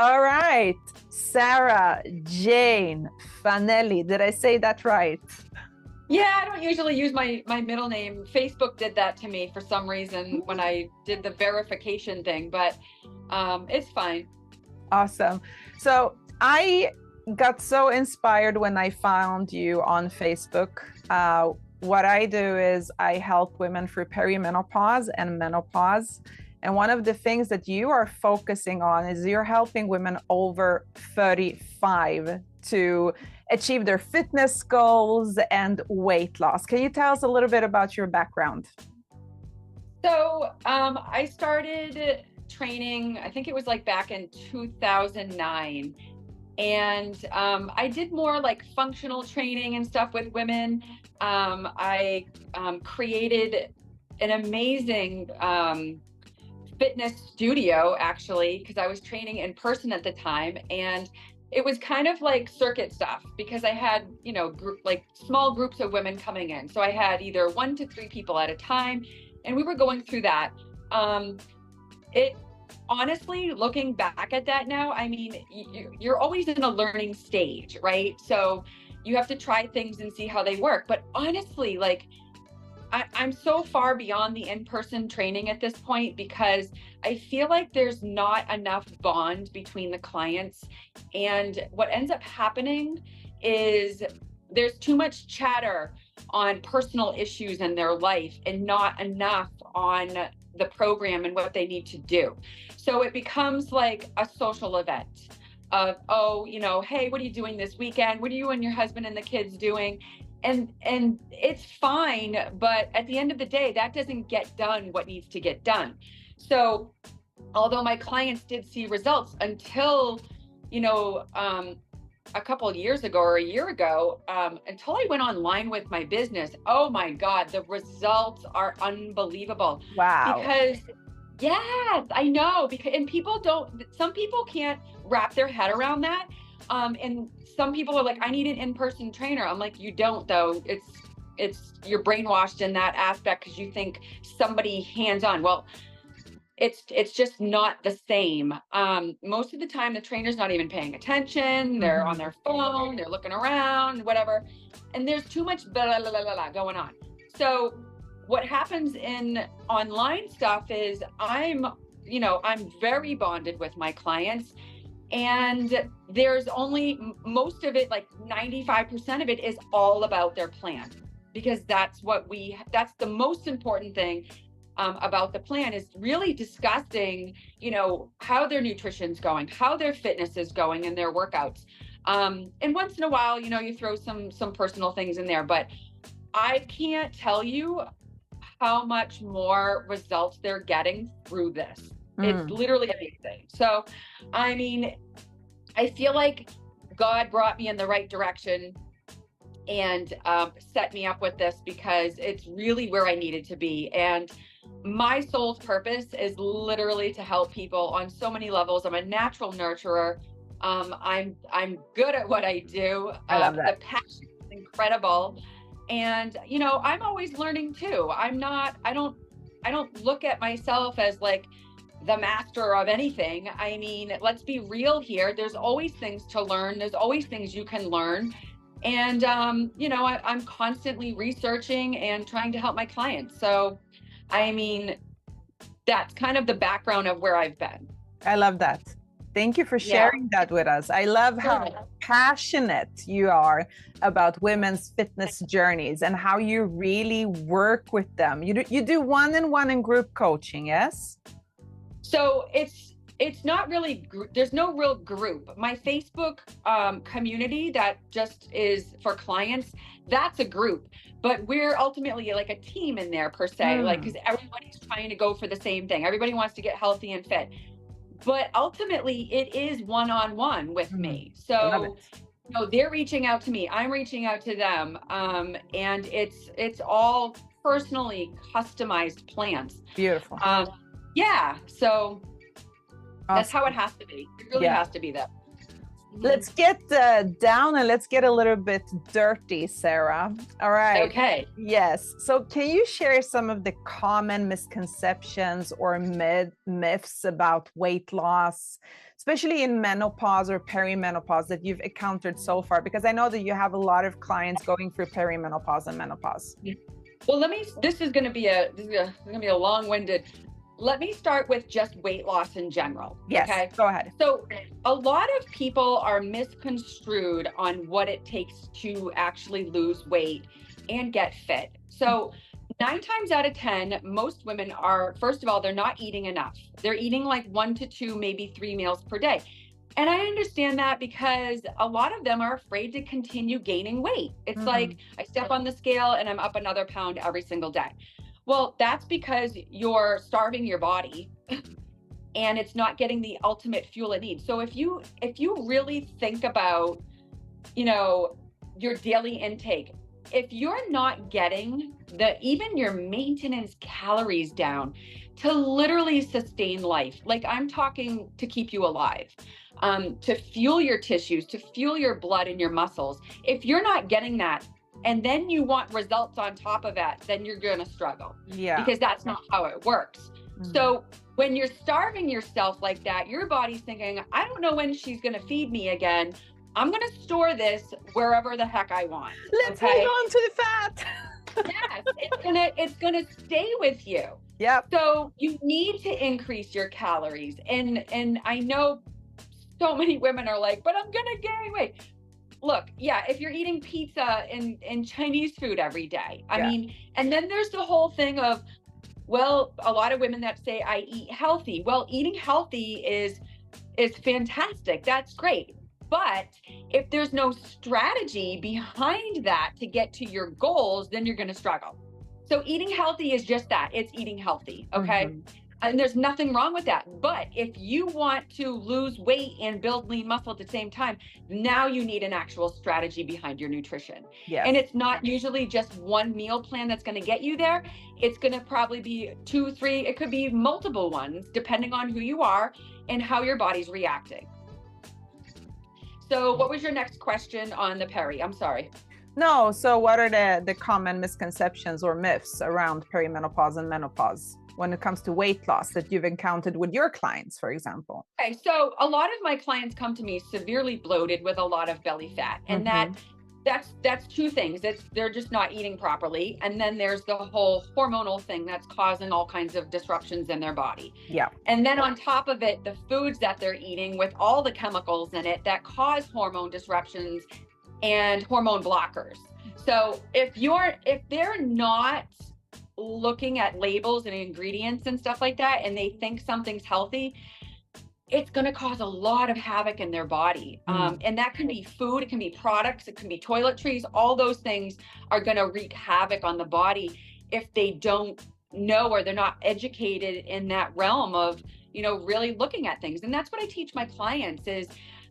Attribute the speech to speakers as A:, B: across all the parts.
A: All right, Sarah Jane Fanelli. Did I say that right?
B: Yeah, I don't usually use my middle name. Facebook did that to me for some reason when I did the verification thing, but it's fine.
A: Awesome. So I got so inspired when I found you on Facebook. What I do is I help women through perimenopause and menopause. And one of the things that you are focusing on is you're helping women over 35 to achieve their fitness goals and weight loss. Can you tell us a little bit about your background?
B: So I started training, I think it was like back in 2009. And I did more like functional training and stuff with women. I created an amazing fitness studio, actually, because I was training in person at the time. And it was kind of like circuit stuff because I had, like small groups of women coming in. So I had either 1 to 3 people at a time, and we were going through that. It honestly, looking back at that now, I mean, you're always in a learning stage, right? So you have to try things and see how they work. But honestly, like, I'm so far beyond the in-person training at this point because I feel like there's not enough bond between the clients. And what ends up happening is there's too much chatter on personal issues in their life and not enough on the program and what they need to do. So it becomes like a social event of, oh, hey, what are you doing this weekend? What are you and your husband and the kids doing? And it's fine, but at the end of the day, that doesn't get done what needs to get done. So although my clients did see results until, a couple of years ago or a year ago, until I went online with my business, oh my God, the results are unbelievable.
A: Wow.
B: Because yes, I know, because and some people can't wrap their head around that. And some people are like, I need an in-person trainer. I'm like, you don't though. You're brainwashed in that aspect because you think somebody hands-on. Well, it's just not the same. Most of the time the trainer's not even paying attention. They're on their phone, they're looking around, whatever. And there's too much blah, blah, blah, blah going on. So what happens in online stuff is I'm very bonded with my clients. And there's only most of it, like 95% of it is all about their plan, because that's the most important thing about the plan is really discussing, how their nutrition's going, how their fitness is going and their workouts. And once in a while, you throw some personal things in there, but I can't tell you how much more results they're getting through this. It's literally amazing. So, I mean, I feel like God brought me in the right direction and set me up with this because it's really where I needed to be. And my soul's purpose is literally to help people on so many levels. I'm a natural nurturer. I'm good at what I do.
A: I love that.
B: The passion is incredible. And, I'm always learning too. I don't look at myself as like the master of anything. I mean, let's be real here. There's always things to learn. There's always things you can learn. And, I'm constantly researching and trying to help my clients. So, I mean, that's kind of the background of where I've been.
A: I love that. Thank you for sharing that with us. I love how passionate you are about women's fitness journeys and how you really work with them. You do one-on-one and group coaching, yes?
B: So it's not really, there's no real group. My Facebook community that just is for clients, that's a group. But we're ultimately like a team in there per se, like, because everybody's trying to go for the same thing. Everybody wants to get healthy and fit. But ultimately, it is one-on-one with me. So, they're reaching out to me. I'm reaching out to them. And it's all personally customized plans.
A: Beautiful.
B: Yeah. So that's
A: awesome.
B: how it has to be. It really has to be that.
A: Let's get down and let's get a little bit dirty, Sarah. All right.
B: Okay.
A: Yes. So can you share some of the common misconceptions or myths about weight loss, especially in menopause or perimenopause, that you've encountered so far? Because I know that you have a lot of clients going through perimenopause and menopause.
B: Well, this is going to be a long-winded. Let me start with just weight loss in general.
A: Yes,
B: okay?
A: Go ahead.
B: So a lot of people are misconstrued on what it takes to actually lose weight and get fit. So 9 times out of 10, most women are, first of all, they're not eating enough. They're eating like 1 to 2, maybe 3 meals per day. And I understand that because a lot of them are afraid to continue gaining weight. It's like I step on the scale and I'm up another pound every single day. Well, that's because you're starving your body and it's not getting the ultimate fuel it needs. So if you really think about, your daily intake, if you're not getting even your maintenance calories down to literally sustain life, like I'm talking to keep you alive, to fuel your tissues, to fuel your blood and your muscles. If you're not getting that, and then you want results on top of that, then you're going to struggle.
A: Yeah.
B: Because that's not how it works. So when you're starving yourself like that, your body's thinking, I don't know when she's going to feed me again. I'm going to store this wherever the heck I want.
A: Let's hold on to the fat.
B: Yes, it's gonna stay with you.
A: Yep.
B: So you need to increase your calories. And I know so many women are like, but I'm gonna gain weight. Look, yeah, if you're eating pizza and Chinese food every day, I mean, and then there's the whole thing of, well, a lot of women that say I eat healthy. Well, eating healthy is fantastic. That's great. But if there's no strategy behind that to get to your goals, then you're going to struggle. So eating healthy is just that. It's eating healthy. Okay. And there's nothing wrong with that. But if you want to lose weight and build lean muscle at the same time, now you need an actual strategy behind your nutrition.
A: Yes.
B: And it's not usually just one meal plan that's going to get you there. It's going to probably be 2, 3, it could be multiple ones, depending on who you are and how your body's reacting. So what was your next question on the peri? I'm sorry.
A: No, so what are the common misconceptions or myths around perimenopause and menopause when it comes to weight loss that you've encountered with your clients, for example?
B: Okay, so a lot of my clients come to me severely bloated with a lot of belly fat, and that's 2 things. They're just not eating properly, and then there's the whole hormonal thing that's causing all kinds of disruptions in their body.
A: Yeah.
B: And then on top of it, the foods that they're eating with all the chemicals in it that cause hormone disruptions and hormone blockers. So if they're not looking at labels and ingredients and stuff like that, and they think something's healthy, it's going to cause a lot of havoc in their body. And that can be food, it can be products, it can be toiletries. All those things are going to wreak havoc on the body if they don't know or they're not educated in that realm of, really looking at things. And that's what I teach my clients is,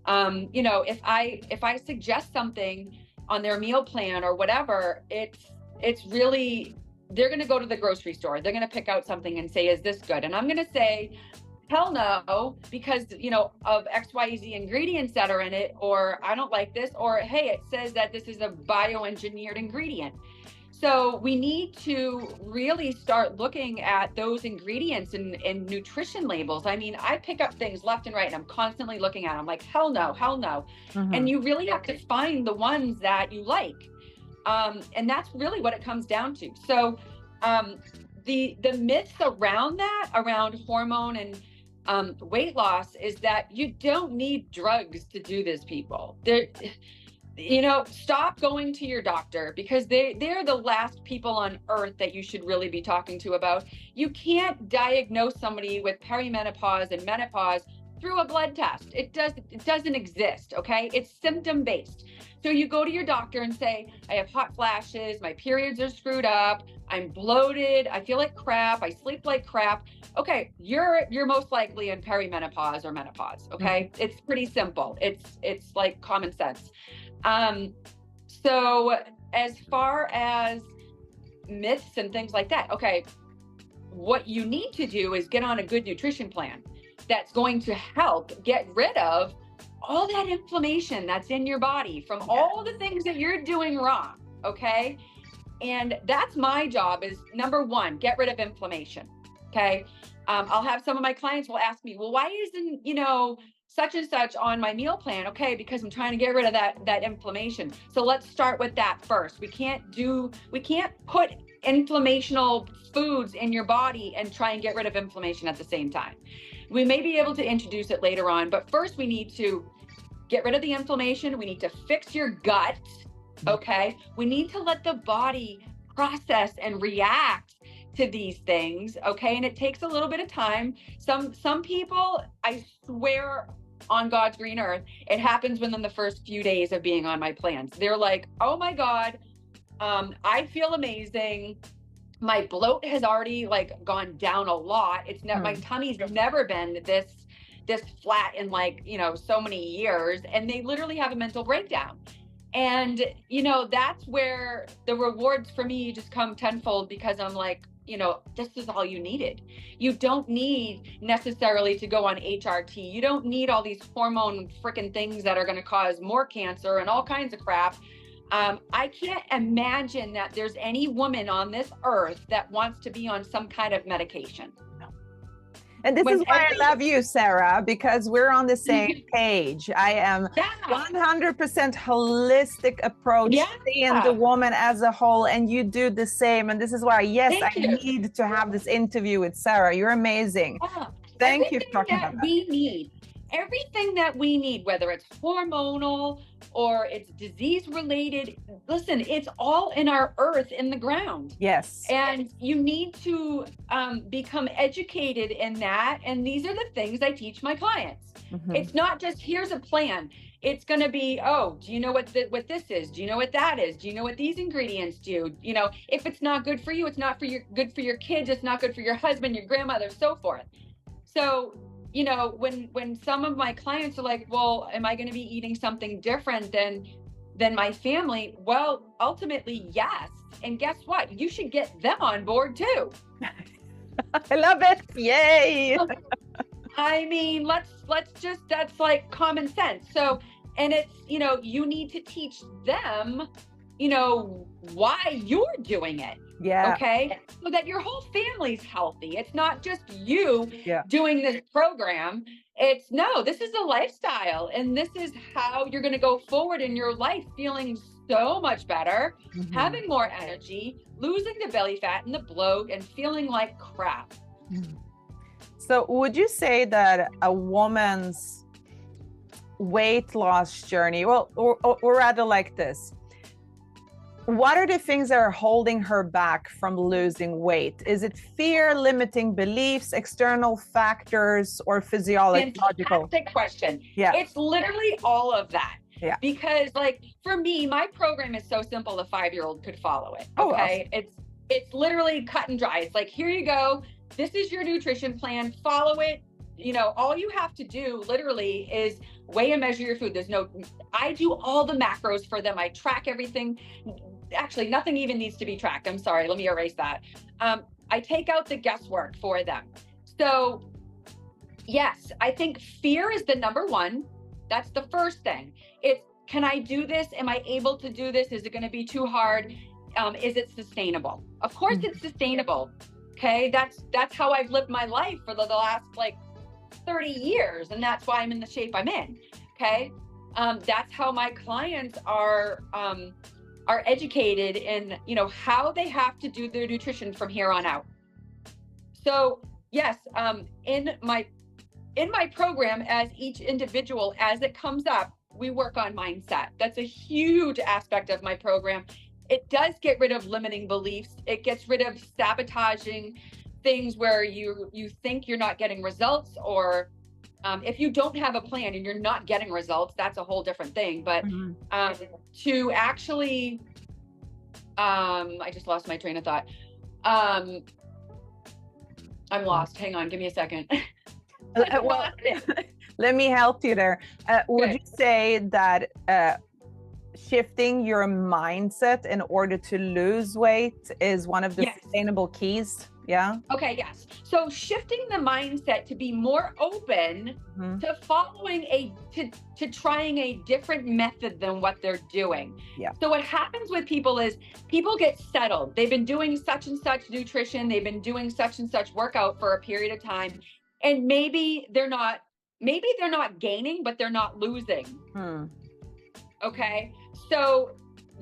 B: if I suggest something on their meal plan or whatever, it's really, they're going to go to the grocery store. They're going to pick out something and say, is this good? And I'm going to say, hell no, because, of XYZ ingredients that are in it, or I don't like this, or hey, it says that this is a bioengineered ingredient. So we need to really start looking at those ingredients and nutrition labels. I mean, I pick up things left and right and I'm constantly looking at them like, hell no, hell no. And you really have to find the ones that you like. And that's really what it comes down to. So the myths around hormone and weight loss is that you don't need drugs to do this, people. Stop going to your doctor because they're the last people on earth that you should really be talking to about. You can't diagnose somebody with perimenopause and menopause through a blood test. It doesn't exist, okay? It's symptom based. So you go to your doctor and say, I have hot flashes, my periods are screwed up, I'm bloated, I feel like crap, I sleep like crap. Okay, you're most likely in perimenopause or menopause, okay? It's pretty simple. It's like common sense. So as far as myths and things like that, okay, what you need to do is get on a good nutrition plan that's going to help get rid of all that inflammation that's in your body from all the things that you're doing wrong, okay? And that's my job is number 1, get rid of inflammation, okay? I'll have some of my clients will ask me, well, why isn't, such and such on my meal plan. Okay, because I'm trying to get rid of that inflammation. So let's start with that first. We can't put inflammational foods in your body and try and get rid of inflammation at the same time. We may be able to introduce it later on, but first we need to get rid of the inflammation. We need to fix your gut. Okay, we need to let the body process and react to these things. Okay, and it takes a little bit of time. Some people, I swear on God's green earth, it happens within the first few days of being on my plans. They're like, oh my God, I feel amazing. My bloat has already like gone down a lot. It's not, my tummy's never been this flat in like, you know, so many years. And they literally have a mental breakdown. And, you know, that's where the rewards for me just come tenfold, because I'm like, you know, this is all you needed. You don't need necessarily to go on HRT. You don't need all these hormone freaking things that are going to cause more cancer and all kinds of crap. I can't imagine that there's any woman on this earth that wants to be on some kind of medication.
A: And this is why I love you, Sarah, because we're on the same page. I am 100% holistic approach, seeing the woman as a whole, and you do the same. And this is why, yes, I need to have this interview with Sarah. You're amazing. Thank you for talking about that.
B: We need everything that we need, whether it's hormonal or it's disease related. Listen, it's all in our earth, in the ground.
A: Yes.
B: And you need to become educated in that. And these are the things I teach my clients. It's not just, here's a plan. It's going to be, oh, do you know what this is? Do you know what that is? Do you know what these ingredients do? You know, if it's not good for you, it's not good for your kids. It's not good for your husband, your grandmother, so forth. So, you know, when some of my clients are like, well, am I going to be eating something different than my family? Well, ultimately, yes. And guess what? You should get them on board too.
A: I love it. Yay.
B: I mean, let's just, that's like common sense. So, and it's, you know, you need to teach them, you know, why you're doing it.
A: Yeah.
B: Okay. So that your whole family's healthy. It's not just you doing this program. It's no, this is a lifestyle. And this is how you're going to go forward in your life, feeling so much better, having more energy, losing the belly fat and the bloat, and feeling like crap.
A: So would you say that a woman's weight loss journey, well, or rather like this, what are the things that are holding her back from losing weight? Is it fear, limiting beliefs, external factors, or physiological?
B: Fantastic question.
A: Yeah.
B: It's literally all of that.
A: Yeah.
B: Because like for me, my program is so simple, a 5-year-old could follow it.
A: Oh,
B: okay.
A: awesome.
B: It's literally cut and dry. It's like, here you go. This is your nutrition plan. Follow it. You know, all you have to do literally is weigh and measure your food. I do all the macros for them. I track everything. Actually, nothing even needs to be tracked. I'm sorry. Let me erase that. I take out the guesswork for them. So yes, I think fear is the number one. That's the first thing. It's, can I do this? Am I able to do this? Is it going to be too hard? Is it sustainable? Of course it's sustainable. Okay. That's how I've lived my life for the last like 30 years. And that's why I'm in the shape I'm in. Okay. That's how my clients are educated in, you know, how they have to do their nutrition from here on out. So yes, in my program, as each individual, as it comes up, we work on mindset. That's a huge aspect of my program. It does get rid of limiting beliefs. It gets rid of sabotaging things where you think you're not getting results, or if you don't have a plan and you're not getting results, that's a whole different thing. But to actually, I just lost my train of thought. I'm lost. Hang on, give me a second.
A: Well, let me help you there. Would you say that shifting your mindset in order to lose weight is one of the sustainable keys? Yeah. Okay.
B: Yes. So shifting the mindset to be more open to following to trying a different method than what they're doing.
A: Yeah.
B: So what happens with people is people get settled. They've been doing such and such nutrition. They've been doing such and such workout for a period of time. And maybe they're not maybe they're not gaining, but they're not losing.
A: Hmm.
B: Okay. So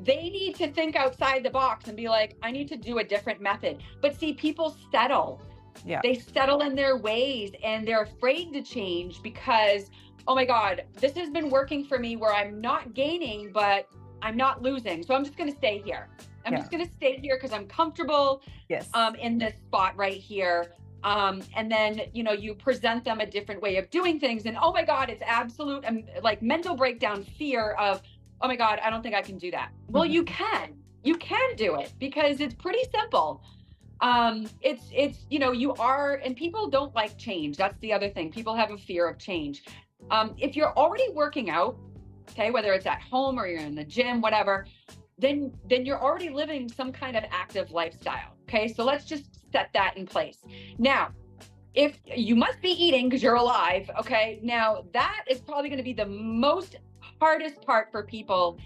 B: they need to think outside the box and be like, I need to do a different method. But see, people settle.
A: Yeah.
B: They settle in their ways and they're afraid to change because, oh my God, this has been working for me where I'm not gaining, but I'm not losing. So I'm just going to stay here. I'm just going to stay here because I'm comfortable in this spot right here. And then, you know, you present them a different way of doing things. And oh my God, it's absolute like mental breakdown, fear of, oh my God, I don't think I can do that. Well, you can do it because it's pretty simple. It's, you know, you are, and people don't like change. That's the other thing. People have a fear of change. If you're already working out, okay, whether it's at home or you're in the gym, whatever, then you're already living some kind of active lifestyle. Okay. So let's just set that in place. Now, if you must be eating because you're alive, okay, now that is probably going to be the most hardest part for people,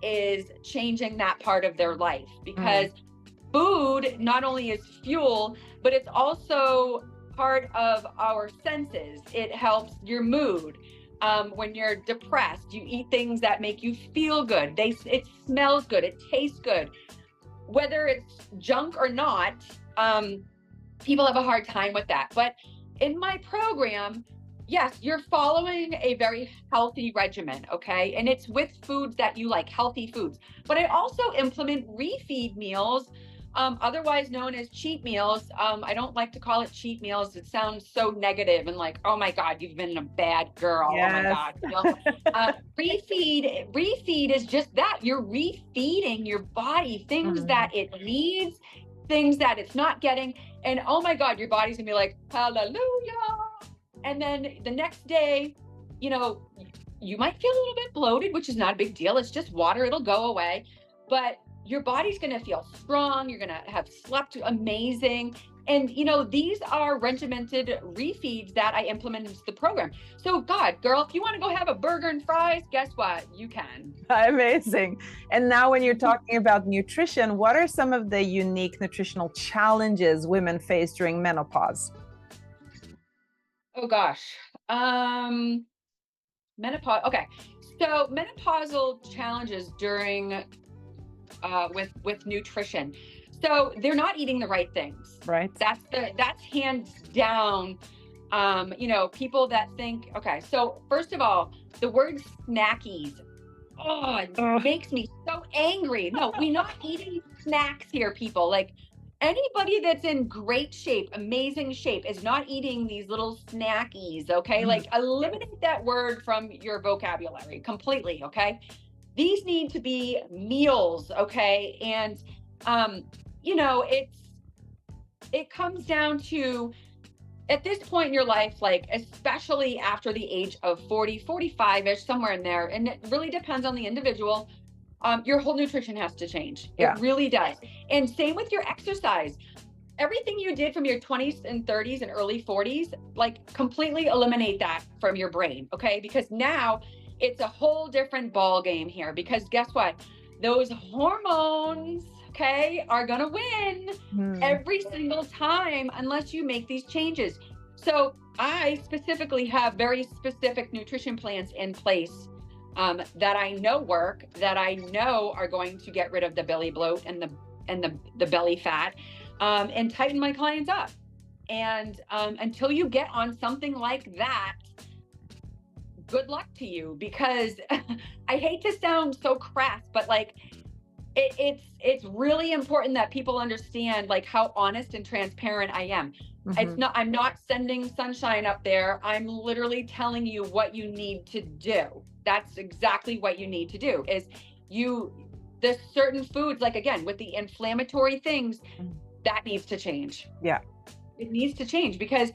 B: is changing that part of their life, because food not only is fuel, but it's also part of our senses. It helps your mood. When you're depressed, you eat things that make you feel good. It smells good. It tastes good. Whether it's junk or not, people have a hard time with that. But in my program, yes, you're following a very healthy regimen, okay? And it's with foods that you like, healthy foods. But I also implement refeed meals, otherwise known as cheat meals. I don't like to call it cheat meals. It sounds so negative and like, oh my God, you've been a bad girl.
A: Yes.
B: Oh my God. You know? Refeed is just that. You're refeeding your body things that it needs, things that it's not getting. And oh my God, your body's gonna be like, hallelujah. And then the next day, you know, you might feel a little bit bloated, which is not a big deal. It's just water. It'll go away. But your body's going to feel strong. You're going to have slept amazing. And, you know, these are regimented refeeds that I implement into the program. So, God, girl, if you want to go have a burger and fries, guess what? You can.
A: Amazing. And now when you're talking about nutrition, what are some of the unique nutritional challenges women face during menopause?
B: Oh, gosh. Menopause. Okay. So menopausal challenges during with nutrition. So they're not eating the right things.
A: Right.
B: That's hands down. You know, people that think, okay, so first of all, the word snackies, it makes me so angry. No, we're not eating snacks here, people. Like, anybody that's in great shape, amazing shape, is not eating these little snackies, okay? Like, eliminate that word from your vocabulary completely, okay? These need to be meals, okay? And, you know, it comes down to, at this point in your life, like, especially after the age of 40, 45-ish, somewhere in there, and it really depends on the individual, your whole nutrition has to change. It really does. And same with your exercise. Everything you did from your 20s and 30s and early 40s, like, completely eliminate that from your brain, okay? Because now it's a whole different ball game here, because guess what? Those hormones, okay, are gonna win every single time unless you make these changes. So I specifically have very specific nutrition plans in place that I know work, that I know are going to get rid of the belly bloat and the belly fat, and tighten my clients up. And until you get on something like that, good luck to you, because I hate to sound so crass, but like, it's really important that people understand like how honest and transparent I am. I'm not sending sunshine up there. I'm literally telling you what you need to do. That's exactly what you need to do. Is the certain foods, like, again, with the inflammatory things, that needs to change.
A: Yeah,
B: it needs to change, because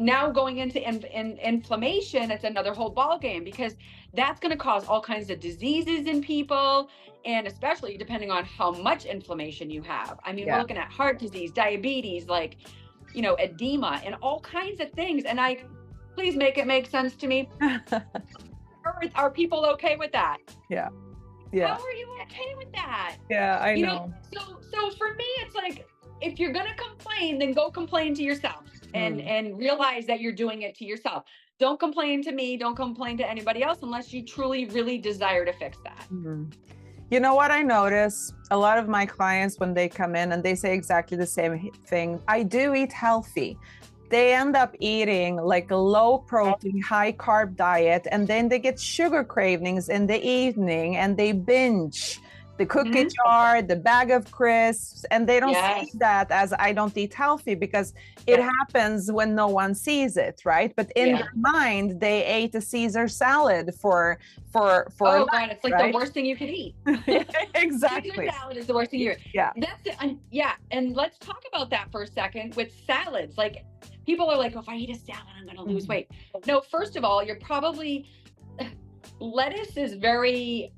B: now going into inflammation, it's another whole ball game, because that's going to cause all kinds of diseases in people, and especially depending on how much inflammation you have. I mean, we're looking at heart disease, diabetes, like, you know, edema, and all kinds of things. And please make it make sense to me. Are people okay with that?
A: Yeah.
B: How are you okay with that?
A: Yeah, I know.
B: So for me, it's like, if you're gonna complain, then go complain to yourself. and realize that you're doing it to yourself. Don't complain to me. Don't complain to anybody else unless you truly, really desire to fix that.
A: You know what I notice? A lot of my clients, when they come in and they say exactly the same thing, I do eat healthy. They end up eating like a low protein, high carb diet, and then they get sugar cravings in the evening and they binge the cookie jar, the bag of crisps, and they don't see that as I don't eat healthy because it happens when no one sees it, right? But in their mind, they ate a Caesar salad for
B: oh
A: lunch,
B: God, it's like
A: right?
B: the worst thing you could eat.
A: Exactly.
B: Caesar salad is the worst thing you eat.
A: Yeah.
B: That's it. And let's talk about that for a second with salads. Like people are like, oh, if I eat a salad, I'm going to lose weight. No, first of all, you're probably, lettuce is very,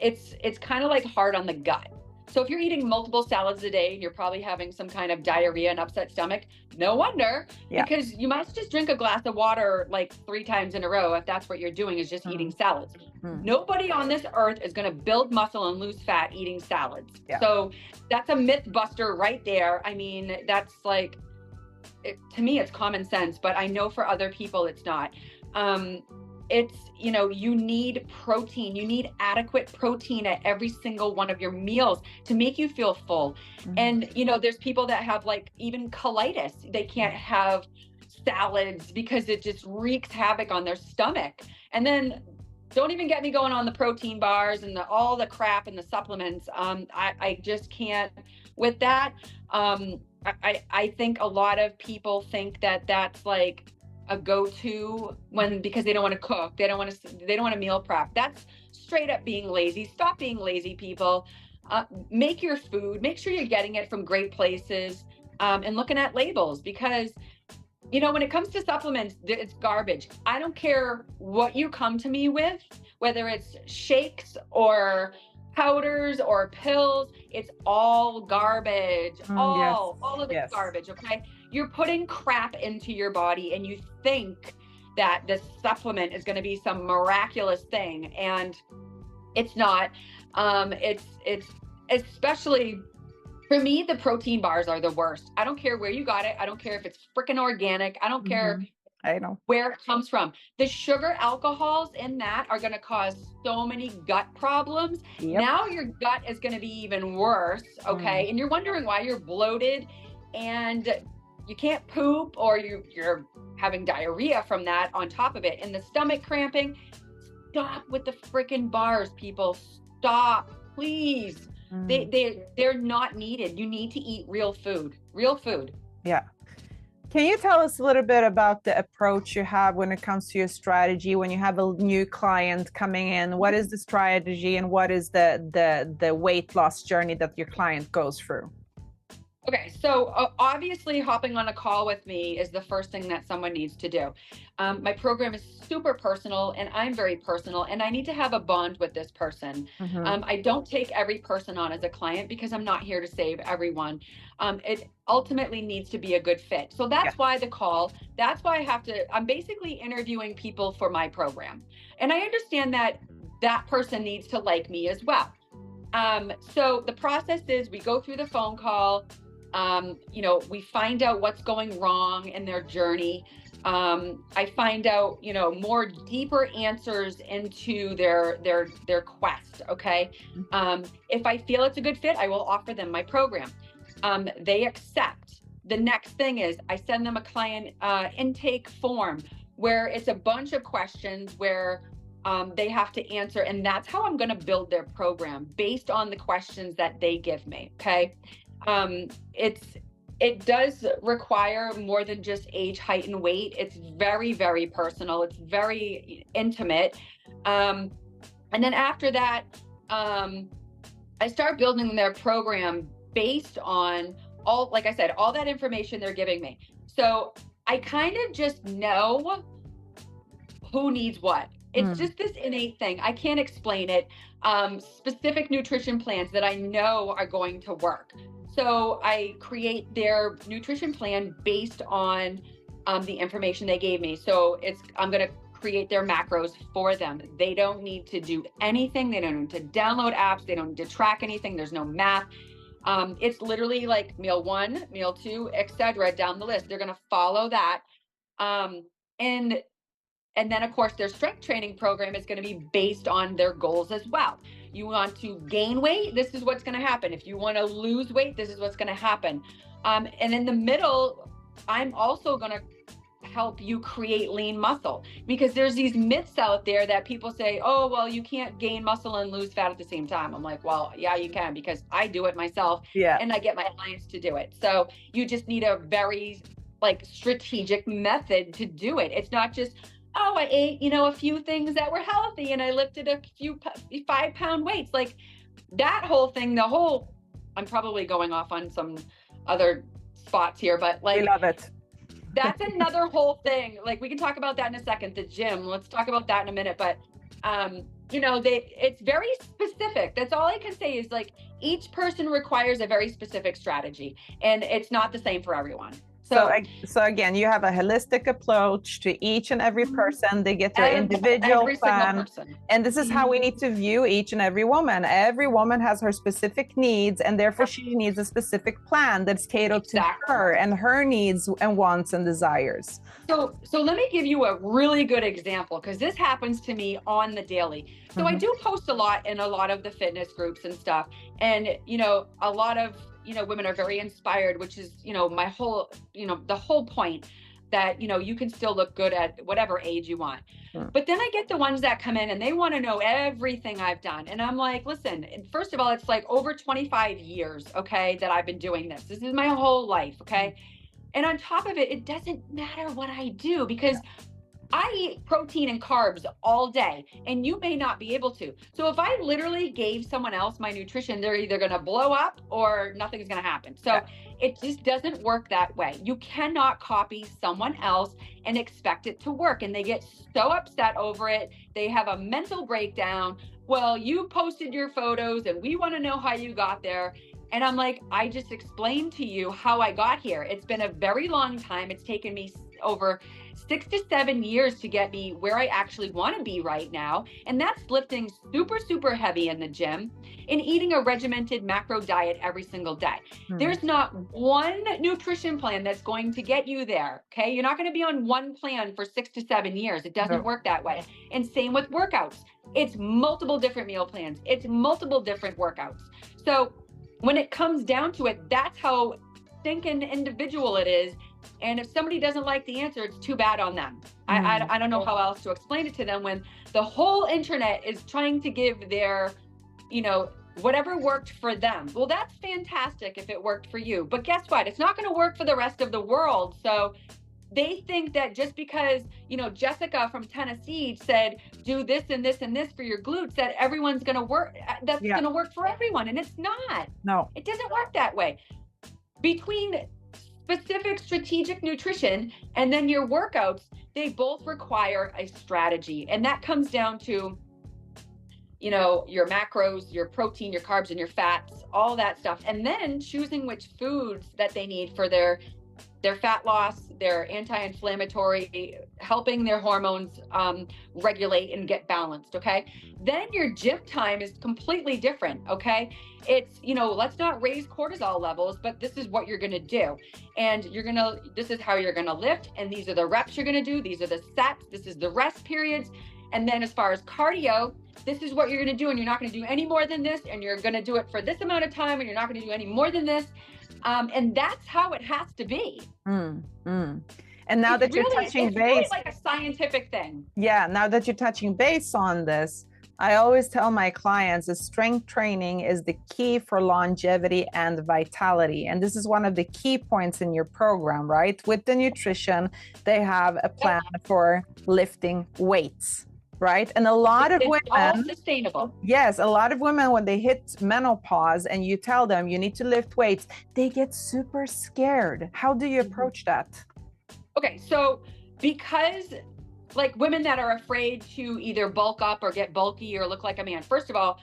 B: it's kind of like hard on the gut. So if you're eating multiple salads a day, you're probably having some kind of diarrhea and upset stomach. No wonder, because you must just drink a glass of water like 3 times in a row if that's what you're doing is just eating salads. Nobody on this earth is going to build muscle and lose fat eating salads. So that's a myth buster right there. I mean, that's like, to me, it's common sense, but I know for other people it's not. It's, you know, you need protein. You need adequate protein at every single one of your meals to make you feel full. And, you know, there's people that have like even colitis. They can't have salads because it just wreaks havoc on their stomach. And then don't even get me going on the protein bars and all the crap and the supplements. I just can't with that. I think a lot of people think that that's like a go-to because they don't want to cook, they don't want to meal prep. That's straight up being lazy. Stop being lazy, people. Make your food, make sure you're getting it from great places, and looking at labels, because you know, when it comes to supplements, it's garbage. I don't care what you come to me with, whether it's shakes or powders or pills, it's all garbage. All of it's garbage, okay? You're putting crap into your body and you think that this supplement is going to be some miraculous thing, and it's not. It's especially for me, the protein bars are the worst. I don't care where you got it. I don't care if it's freaking organic. I don't care where it comes from. The sugar alcohols in that are going to cause so many gut problems. Now your gut is going to be even worse, okay? And you're wondering why you're bloated and you can't poop, or you're having diarrhea from that on top of it, and the stomach cramping. Stop with the freaking bars, people. Stop, please. They're not needed. You need to eat real food.
A: Yeah. Can you tell us a little bit about the approach you have when it comes to your strategy when you have a new client coming in? What is the strategy and what is the weight loss journey that your client goes through?
B: Okay, so obviously hopping on a call with me is the first thing that someone needs to do. My program is super personal and I'm very personal, and I need to have a bond with this person. I don't take every person on as a client because I'm not here to save everyone. It ultimately needs to be a good fit. So that's why the call, that's why I'm basically interviewing people for my program. And I understand that that person needs to like me as well. So the process is we go through the phone call. You know, we find out what's going wrong in their journey. I find out, you know, more deeper answers into their quest. Okay. If I feel it's a good fit, I will offer them my program. They accept. The next thing is I send them a client intake form where it's a bunch of questions where they have to answer, and that's how I'm going to build their program based on the questions that they give me. Okay. It does require more than just age, height, and weight. It's very, very personal. It's very intimate. And then after that, I start building their program based on like I said, all that information they're giving me. So I kind of just know who needs what. It's just this innate thing. I can't explain it. Specific nutrition plans that I know are going to work. So I create their nutrition plan based on the information they gave me. So I'm going to create their macros for them. They don't need to do anything. They don't need to download apps. They don't need to track anything. There's no math. It's literally like meal 1, meal 2, etc. down the list. They're going to follow that. Um, and and then of course their strength training program is going to be based on their goals as well. You want to gain weight, this is what's going to happen. If you want to lose weight, this is what's going to happen. And in the middle, I'm also going to help you create lean muscle, because there's these myths out there that people say, oh, well, you can't gain muscle and lose fat at the same time. I'm like, well, yeah, you can, because I do it myself.
A: Yeah.
B: And I get my clients to do it. So you just need a very like strategic method to do it. It's not just, oh, I ate, a few things that were healthy and I lifted a few 5-pound weights. Like that whole thing, I'm probably going off on some other spots here, but like,
A: we love it.
B: That's another whole thing. Like we can talk about that in a second, the gym. Let's talk about that in a minute. But, it's very specific. That's all I can say is like each person requires a very specific strategy, and it's not the same for everyone.
A: So again, you have a holistic approach to each and every person. They get their individual plan. And this is how we need to view each and every woman. Every woman has her specific needs, and therefore she needs a specific plan that's catered to her and her needs and wants and desires.
B: So let me give you a really good example, because this happens to me on the daily. So I do post a lot in a lot of the fitness groups and stuff. And, a lot of women are very inspired, which is, my whole, the whole point that, you can still look good at whatever age you want. But then I get the ones that come in and they want to know everything I've done. And I'm like, listen, first of all, it's like over 25 years, okay, that I've been doing this. This is my whole life, okay? And on top of it, it doesn't matter what I do, because I eat protein and carbs all day, and you may not be able to. So if I literally gave someone else my nutrition, they're either going to blow up or nothing's going to happen. So it just doesn't work that way. You cannot copy someone else and expect it to work. And they get so upset over it. They have a mental breakdown. Well, you posted your photos and we want to know how you got there. And I'm like, I just explained to you how I got here. It's been a very long time. It's taken me over 6 to 7 years to get me where I actually want to be right now. And that's lifting super, super heavy in the gym and eating a regimented macro diet every single day. There's not one nutrition plan that's going to get you there. Okay. You're not going to be on one plan for 6 to 7 years. It doesn't work that way. And same with workouts. It's multiple different meal plans. It's multiple different workouts. So when it comes down to it, that's how stinking individual it is. And if somebody doesn't like the answer, it's too bad on them. I don't know how else to explain it to them when the whole internet is trying to give their, whatever worked for them. Well, that's fantastic if it worked for you. But guess what? It's not going to work for the rest of the world. So they think that just because, Jessica from Tennessee said, do this and this and this for your glutes, that everyone's going to work. That's going to work for everyone. And it's not.
A: No,
B: it doesn't work that way. Between specific strategic nutrition and then your workouts, they both require a strategy. And that comes down to, your macros, your protein, your carbs, and your fats, all that stuff. And then choosing which foods that they need for their fat loss, their anti-inflammatory, helping their hormones regulate and get balanced, okay? Then your gym time is completely different, okay? It's, let's not raise cortisol levels, but this is what you're gonna do. And this is how you're gonna lift, and these are the reps you're gonna do, these are the sets, this is the rest periods. And then as far as cardio, this is what you're gonna do, and you're not gonna do any more than this, and you're gonna do it for this amount of time, and you're not gonna do any more than this. And that's how it has to be.
A: And now that you're touching base,
B: really like a scientific thing.
A: Yeah, now that you're touching base on this, I always tell my clients that strength training is the key for longevity and vitality. And this is one of the key points in your program, right? With the nutrition, they have a plan for lifting weights. Right. And a lot of women,
B: all sustainable.
A: Yes. A lot of women, when they hit menopause and you tell them you need to lift weights, they get super scared. How do you approach that?
B: Okay. So because like women that are afraid to either bulk up or get bulky or look like a man, first of all,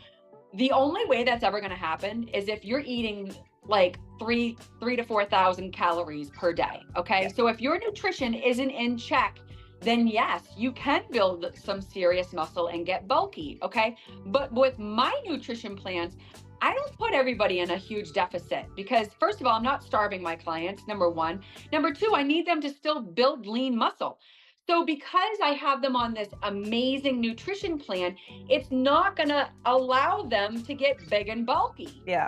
B: the only way that's ever going to happen is if you're eating like 3,000 to 4,000 calories per day. Okay. Yeah. So if your nutrition isn't in check, then yes, you can build some serious muscle and get bulky, okay? But with my nutrition plans, I don't put everybody in a huge deficit because, first of all, I'm not starving my clients, number one. Number two, I need them to still build lean muscle. So because I have them on this amazing nutrition plan, it's not going to allow them to get big and bulky.
A: Yeah.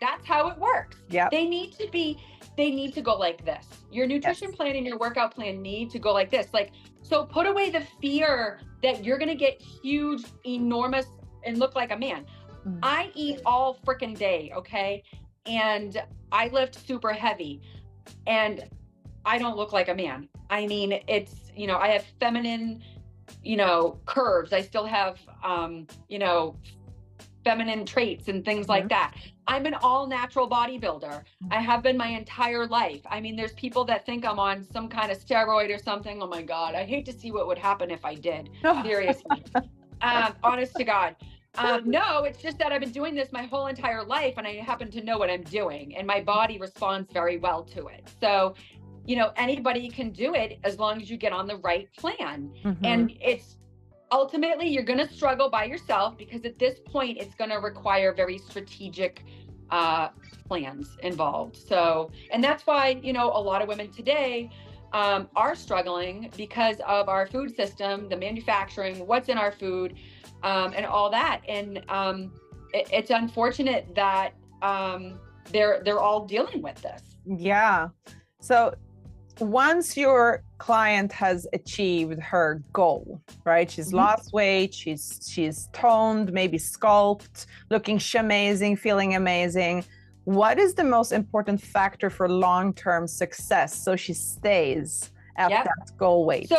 B: That's how it works.
A: Yeah.
B: They need to go like this. Your nutrition plan and your workout plan need to go like this. Like, so put away the fear that you're going to get huge, enormous, and look like a man. I eat all freaking day, okay? And I lift super heavy and I don't look like a man. I mean, it's, I have feminine, curves. I still have, feminine traits and things like that. I'm an all natural bodybuilder. I have been my entire life. I mean, there's people that think I'm on some kind of steroid or something. Oh my God. I hate to see what would happen if I did. Seriously. Honest to God. No, it's just that I've been doing this my whole entire life and I happen to know what I'm doing and my body responds very well to it. So, anybody can do it as long as you get on the right plan. And it's ultimately, you're going to struggle by yourself because at this point, it's going to require very strategic plans involved. So, and that's why, a lot of women today are struggling because of our food system, the manufacturing, what's in our food, and all that. And it's unfortunate that they're all dealing with this.
A: Yeah. So once your client has achieved her goal, right? She's lost weight, she's toned, maybe sculpted, looking amazing, feeling amazing. What is the most important factor for long-term success so she stays at that goal weight?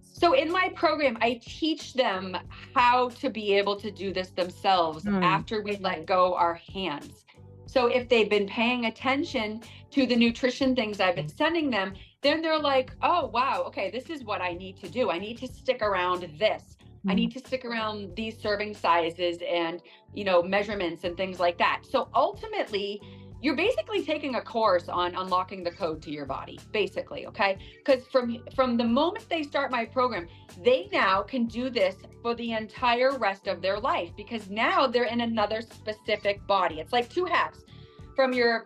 B: So in my program, I teach them how to be able to do this themselves after we let go our hands. So if they've been paying attention to the nutrition things I've been sending them, then they're like, oh, wow, okay, this is what I need to do. I need to stick around this. I need to stick around these serving sizes and, measurements and things like that. So ultimately, you're basically taking a course on unlocking the code to your body, basically, okay? Because from the moment they start my program, they now can do this for the entire rest of their life because now they're in another specific body. It's like two halves from your,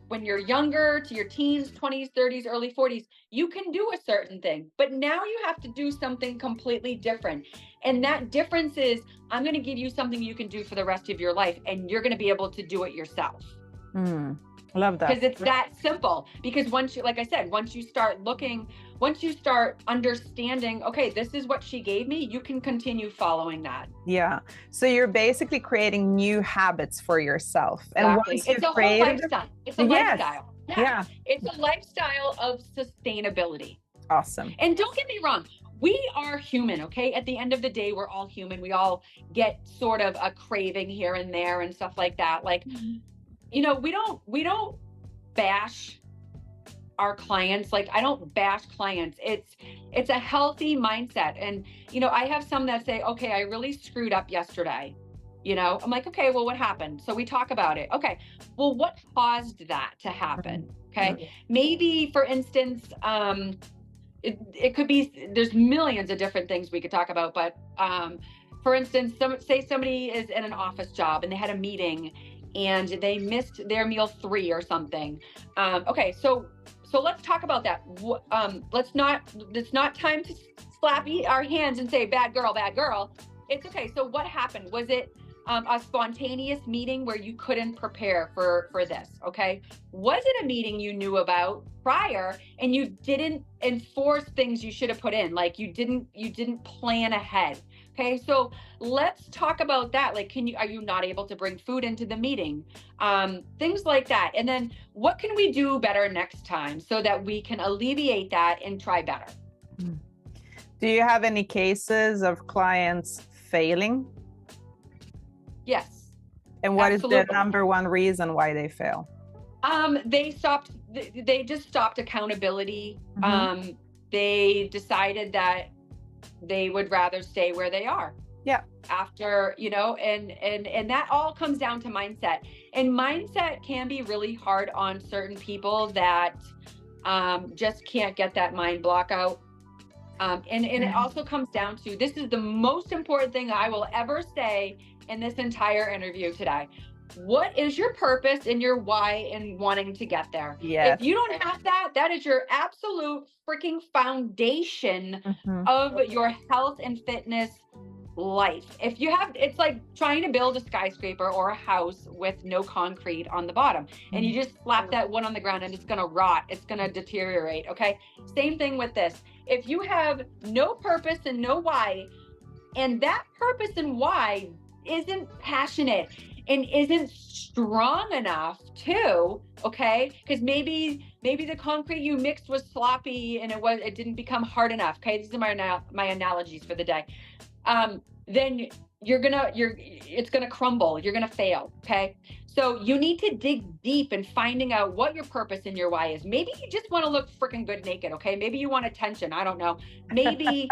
B: when you're younger to your teens, 20s, 30s, early 40s, you can do a certain thing, but now you have to do something completely different. And that difference is, I'm going to give you something you can do for the rest of your life, and you're going to be able to do it yourself.
A: Love that.
B: Because it's that simple. Because once you, like I said, once you start understanding, okay, this is what she gave me, you can continue following that.
A: Yeah. So you're basically creating new habits for yourself.
B: Exactly. And once it's a whole lifestyle. It's a lifestyle. Yeah. It's a lifestyle of sustainability.
A: Awesome.
B: And don't get me wrong. We are human, okay? At the end of the day, we're all human. We all get sort of a craving here and there and stuff like that. Like, we don't bash our clients. Like, I don't bash clients. It's a healthy mindset. And, I have some that say, okay, I really screwed up yesterday. I'm like, okay, well, what happened? So we talk about it. Okay, well, what caused that to happen? Okay, maybe, for instance, it could be, there's millions of different things we could talk about, but for instance, say somebody is in an office job and they had a meeting and they missed their meal 3 or something. Okay, so let's talk about that. It's not time to slap our hands and say, bad girl, bad girl. It's okay. So what happened? Was it a spontaneous meeting where you couldn't prepare for this? Okay. Was it a meeting you knew about prior and you didn't enforce things you should have put in? Like you didn't plan ahead. Okay. So let's talk about that. Like, are you not able to bring food into the meeting? Things like that. And then what can we do better next time so that we can alleviate that and try better?
A: Do you have any cases of clients failing?
B: Yes.
A: And what is the number one reason why they fail?
B: They just stopped accountability. They decided that they would rather stay where they are.
A: Yeah.
B: After, and that all comes down to mindset. And mindset can be really hard on certain people that just can't get that mind block out. And it also comes down to, this is the most important thing I will ever say in this entire interview today. What is your purpose and your why in wanting to get there?
A: Yes.
B: If you don't have that, that is your absolute freaking foundation of your health and fitness life. If you have, it's like trying to build a skyscraper or a house with no concrete on the bottom, and you just slap that one on the ground and it's going to rot, it's going to deteriorate. Okay, same thing with this. If you have no purpose and no why, and that purpose and why isn't passionate and isn't strong enough too, okay, because maybe the concrete you mixed was sloppy and it didn't become hard enough. Okay, these are my analogies for the day. Then it's gonna crumble. You're gonna fail. Okay, so you need to dig deep in finding out what your purpose and your why is. Maybe you just want to look freaking good naked. Okay, maybe you want attention. I don't know. Maybe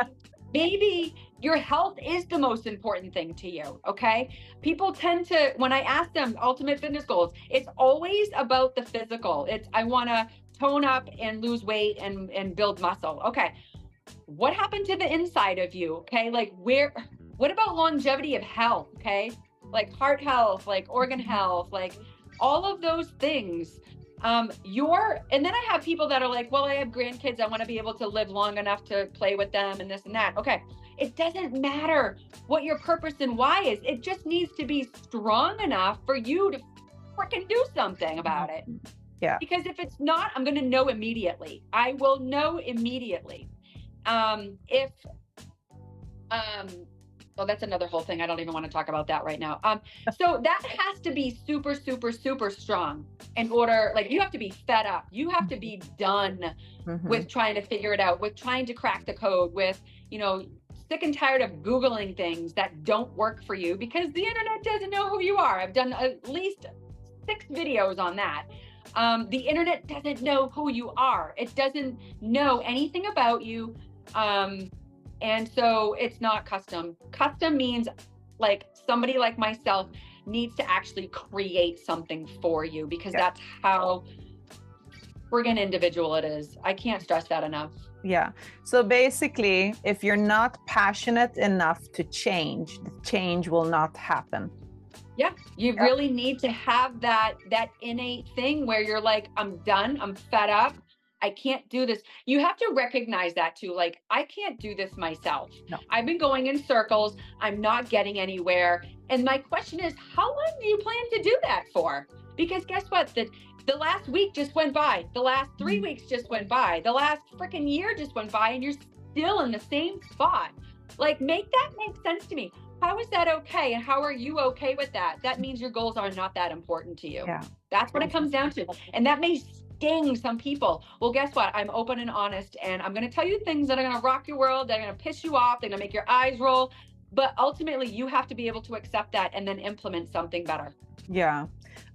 B: maybe your health is the most important thing to you. Okay, people tend to, when I ask them ultimate fitness goals, it's always about the physical. It's, I want to tone up and lose weight and build muscle. Okay, what happened to the inside of you? Okay, like what about longevity of health? Okay, like heart health, like organ health, like all of those things. And then I have people that are like, well, I have grandkids, I want to be able to live long enough to play with them and this and that. Okay, it doesn't matter what your purpose and why is. It just needs to be strong enough for you to freaking do something about it.
A: Yeah.
B: Because if it's not, I'm going to know immediately. I will know immediately. Well, that's another whole thing. I don't even want to talk about that right now. So that has to be super, super, super strong in order, like you have to be fed up. You have to be done with trying to figure it out, with trying to crack the code, with, sick and tired of Googling things that don't work for you because the internet doesn't know who you are. I've done at least 6 videos on that. The internet doesn't know who you are. It doesn't know anything about you. And so it's not custom. Custom means like somebody like myself needs to actually create something for you because that's how friggin' individual it is. I can't stress that enough.
A: Yeah. So basically, if you're not passionate enough to change, the change will not happen.
B: Yeah. You really need to have that innate thing where you're like, I'm done. I'm fed up. I can't do this. You have to recognize that too. Like, I can't do this myself. No. I've been going in circles. I'm not getting anywhere. And my question is, how long do you plan to do that for? Because guess what? The last week just went by. The last 3 weeks just went by. The last freaking year just went by and you're still in the same spot. Like, make that make sense to me. How is that okay? And how are you okay with that? That means your goals are not that important to you. Yeah. That's what it comes down to. And that may sting some people. Well, guess what? I'm open and honest, and I'm going to tell you things that are going to rock your world. They're going to piss you off. They're going to make your eyes roll. But ultimately, you have to be able to accept that and then implement something better. Yeah.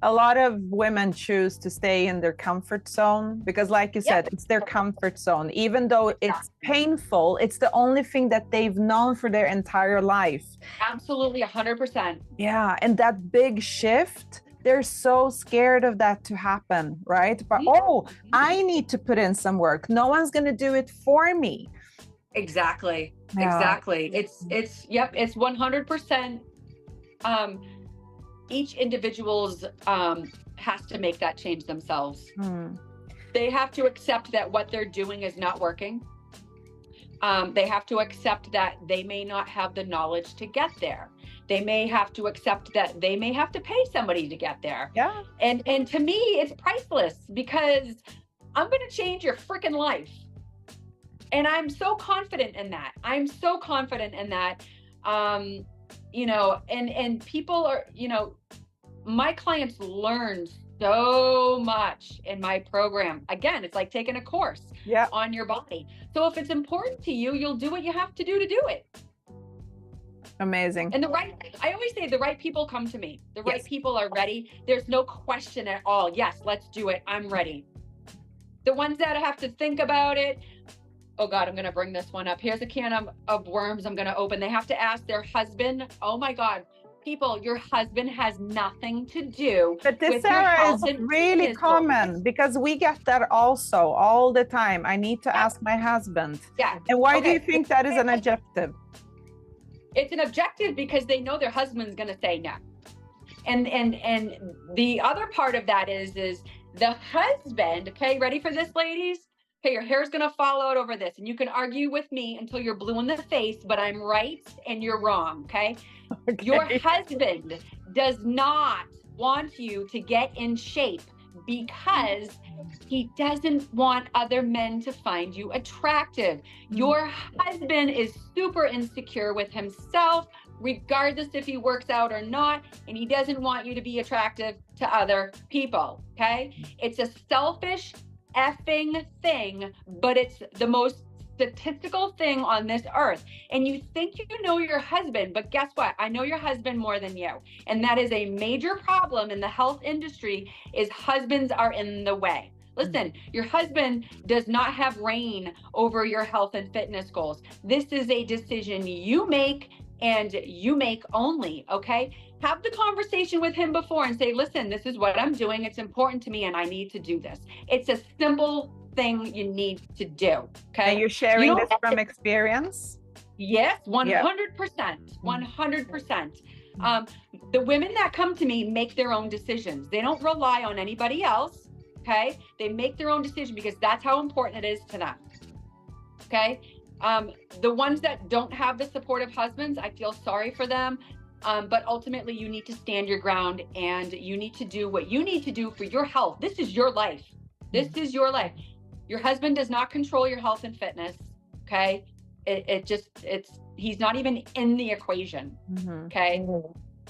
A: A lot of women choose to stay in their comfort zone because, like you said, it's their comfort zone. Even though it's painful, it's the only thing that they've known for their entire life.
B: Absolutely, 100%.
A: Yeah. And that big shift, they're so scared of that to happen, right? But, I need to put in some work. No one's going to do it for me.
B: Exactly. Yeah. Exactly. It's 100%. Each individual's has to make that change themselves. They have to accept that what they're doing is not working. They have to accept that they may not have the knowledge to get there. They may have to accept that they may have to pay somebody to get there. Yeah. And to me, it's priceless because I'm going to change your freaking life. And I'm so confident in that. I'm so confident in that. And people are, my clients learn so much in my program. Again, it's like taking a course on your body. So if it's important to you, you'll do what you have to do it.
A: Amazing.
B: And I always say the right people come to me. The right people are ready. There's no question at all. Yes, let's do it. I'm ready. The ones that have to think about it. Oh God, I'm going to bring this one up. Here's a can of worms I'm going to open. They have to ask their husband. Oh my God. people, your husband has nothing to do
A: But this,
B: with your
A: Sarah,
B: health
A: is
B: and
A: really
B: fitness goals.
A: common because we get that also all the time. I need to
B: Yeah.
A: ask my husband.
B: Yeah.
A: And why do
B: Okay.
A: you think that is an objective?
B: It's an objective because they know their husband's going to say no. And the other part of that is the husband, okay, ready for this, ladies? Okay, your hair's going to fall out over this, and you can argue with me until you're blue in the face, but I'm right and you're wrong, okay? Your husband does not want you to get in shape because he doesn't want other men to find you attractive. Your husband is super insecure with himself, regardless if he works out or not, and he doesn't want you to be attractive to other people, okay? It's a selfish effing thing, but it's the most statistical thing on this earth. And you think you know your husband, but guess what? I know your husband more than you. And that is a major problem in the health industry, is husbands are in the way. Listen, your husband does not have reign over your health and fitness goals. This is a decision you make, and you make only, okay? Have the conversation with him before and say, listen, this is what I'm doing. It's important to me and I need to do this. It's a simple thing you need to do, okay?
A: And you're sharing this from experience?
B: Yes, 100%, 100%. The women that come to me make their own decisions. They don't rely on anybody else, okay? They make their own decision because that's how important it is to them, okay? The ones that don't have the supportive husbands, I feel sorry for them. But ultimately you need to stand your ground and you need to do what you need to do for your health. This is your life. This is your life. Your husband does not control your health and fitness. Okay. He's not even in the equation. Okay.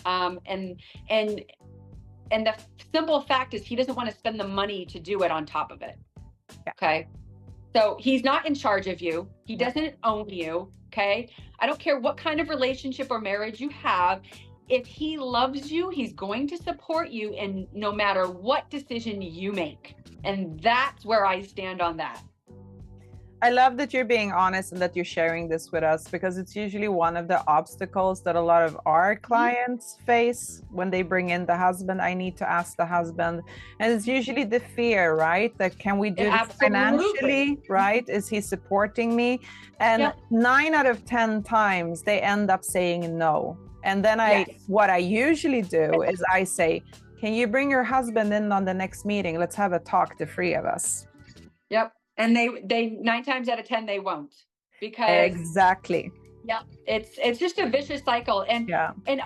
B: And the simple fact is he doesn't want to spend the money to do it on top of it. Okay. So he's not in charge of you. He doesn't own you, okay? I don't care what kind of relationship or marriage you have. If he loves you, he's going to support you in no matter what decision you make. And that's where I stand on that.
A: I love that you're being honest and that you're sharing this with us, because it's usually one of the obstacles that a lot of our clients face when they bring in the husband. I need to ask the husband. And it's usually the fear, right? That can we do this financially, right? Is he supporting me? And 9 out of 10 times they end up saying no. And then what I usually do is I say, can you bring your husband in on the next meeting? Let's have a talk, the 3 of us.
B: Yep. And they 9 times out of 10, they won't, because it's just a vicious cycle. And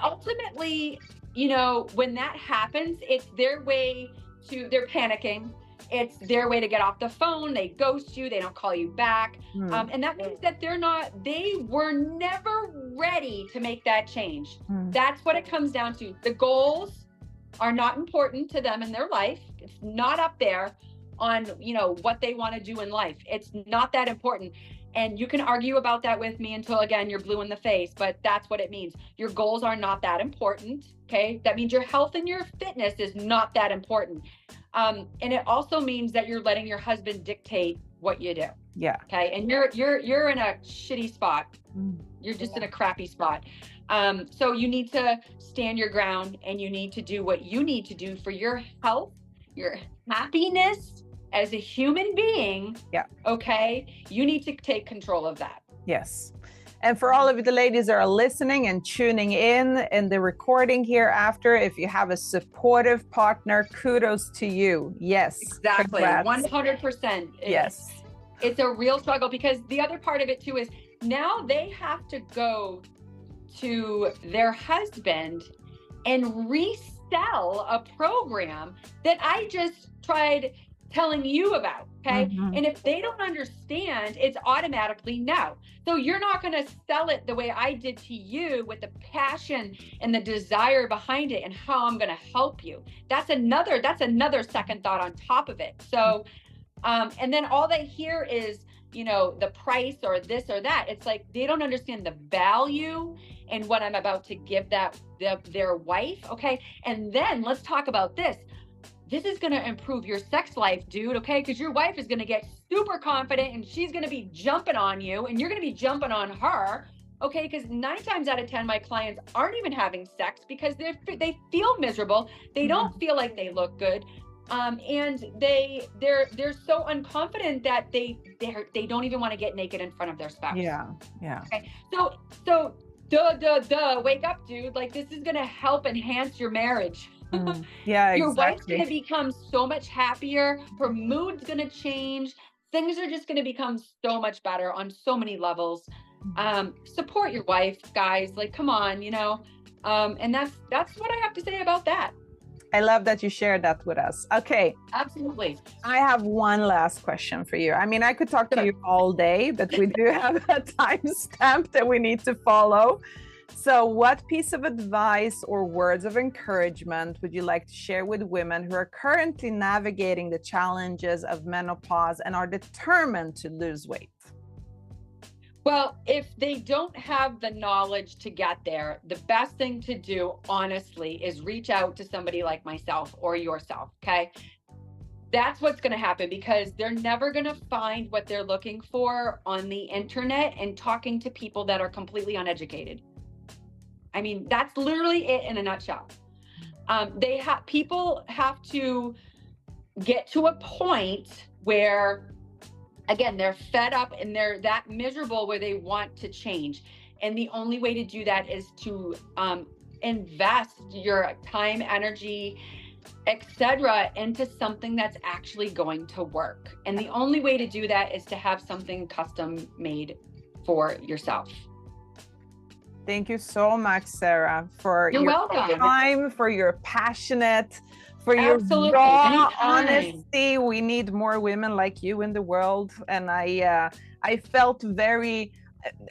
B: ultimately, you know, when that happens, it's their way they're panicking. It's their way to get off the phone. They ghost you. They don't call you back. And that means that they were never ready to make that change. That's what it comes down to. The goals are not important to them in their life. It's not up there on, you know, what they want to do in life. It's not that important. And you can argue about that with me until, again, you're blue in the face, but that's what it means. Your goals are not that important, okay? That means your health and your fitness is not that important. And it also means that you're letting your husband dictate what you do. Yeah. Okay. And you're in a shitty spot. You're just in a crappy spot. So you need to stand your ground and you need to do what you need to do for your health, your happiness as a human being. Yeah. Okay. You need to take control of that.
A: Yes. And for all of the ladies that are listening and tuning in the recording here after, if you have a supportive partner, kudos to you. Yes.
B: Exactly. Congrats. 100%.
A: Yes.
B: It's a real struggle, because the other part of it too is now they have to go to their husband and resell a program that I just tried telling you about, okay? And if they don't understand, it's automatically no. So you're not going to sell it the way I did to you, with the passion and the desire behind it and how I'm going to help you. That's another second thought on top of it. So, and then all they hear is, you know, the price or this or that. It's like they don't understand the value and what I'm about to give their wife, okay? And then let's talk about this. This is going to improve your sex life, dude, okay? Because your wife is going to get super confident and she's going to be jumping on you and you're going to be jumping on her, Okay, because 9 times out of 10, my clients aren't even having sex because they feel miserable. They don't feel like they look good, and they're so unconfident that they don't even want to get naked in front of their spouse.
A: Yeah, yeah.
B: Okay, so wake up, dude! Like, this is gonna help enhance your marriage.
A: Yeah,
B: Your wife's
A: exactly.
B: gonna become so much happier. Her mood's gonna change. Things are just gonna become so much better on so many levels. Support your wife, guys. Like, come on, you know. And that's what I have to say about that.
A: I love that you shared that with us. Okay.
B: Absolutely.
A: I have one last question for you. I mean, I could talk to you all day, but we do have a time stamp that we need to follow. So what piece of advice or words of encouragement would you like to share with women who are currently navigating the challenges of menopause and are determined to lose weight?
B: Well, if they don't have the knowledge to get there, the best thing to do, honestly, is reach out to somebody like myself or yourself, okay? That's what's going to happen, because they're never going to find what they're looking for on the internet and talking to people that are completely uneducated. I mean, that's literally it in a nutshell. People have to get to a point where, again, they're fed up and they're that miserable where they want to change. And the only way to do that is to invest your time, energy, etc., into something that's actually going to work. And the only way to do that is to have something custom made for yourself.
A: Thank you so much, Sarah, for
B: You're
A: your
B: welcome.
A: time, for your passionate, for your
B: Absolutely.
A: raw
B: Anytime.
A: honesty. We need more women like you in the world. And I felt very,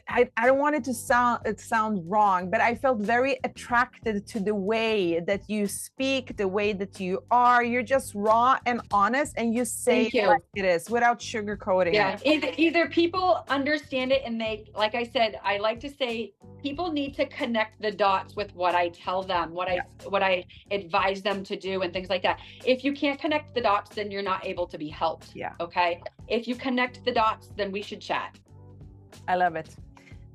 A: I don't want it to sound wrong, but I felt very attracted to the way that you speak, the way that you are. You're just raw and honest, and you say it like it is without sugarcoating
B: Yeah,
A: it.
B: either people understand it, and they, like I said, I like to say, people need to connect the dots with what I tell them, what I advise them to do, and things like that. If you can't connect the dots, then you're not able to be helped.
A: Yeah.
B: Okay. If you connect the dots, then we should chat.
A: I love it.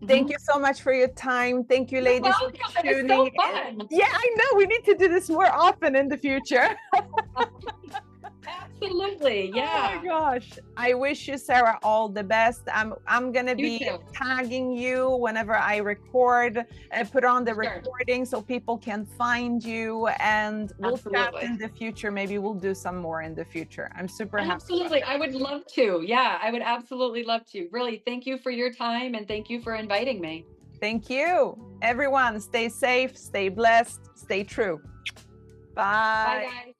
A: Thank you so much for your time. Thank you, ladies, for tuning
B: so
A: in.
B: fun.
A: Yeah, I know. We need to do this more often in the future.
B: Absolutely. Yeah.
A: Oh my gosh. I wish you, Sarah, all the best. I'm gonna be tagging you whenever I record and put on the recording so people can find you, and we'll chat in the future. Maybe we'll do some more in the future. I'm super happy.
B: Absolutely. I would love to. Yeah, I would absolutely love to. Really, thank you for your time, and thank you for inviting me.
A: Thank you. Everyone, stay safe, stay blessed, stay true. Bye.
B: Bye, guys.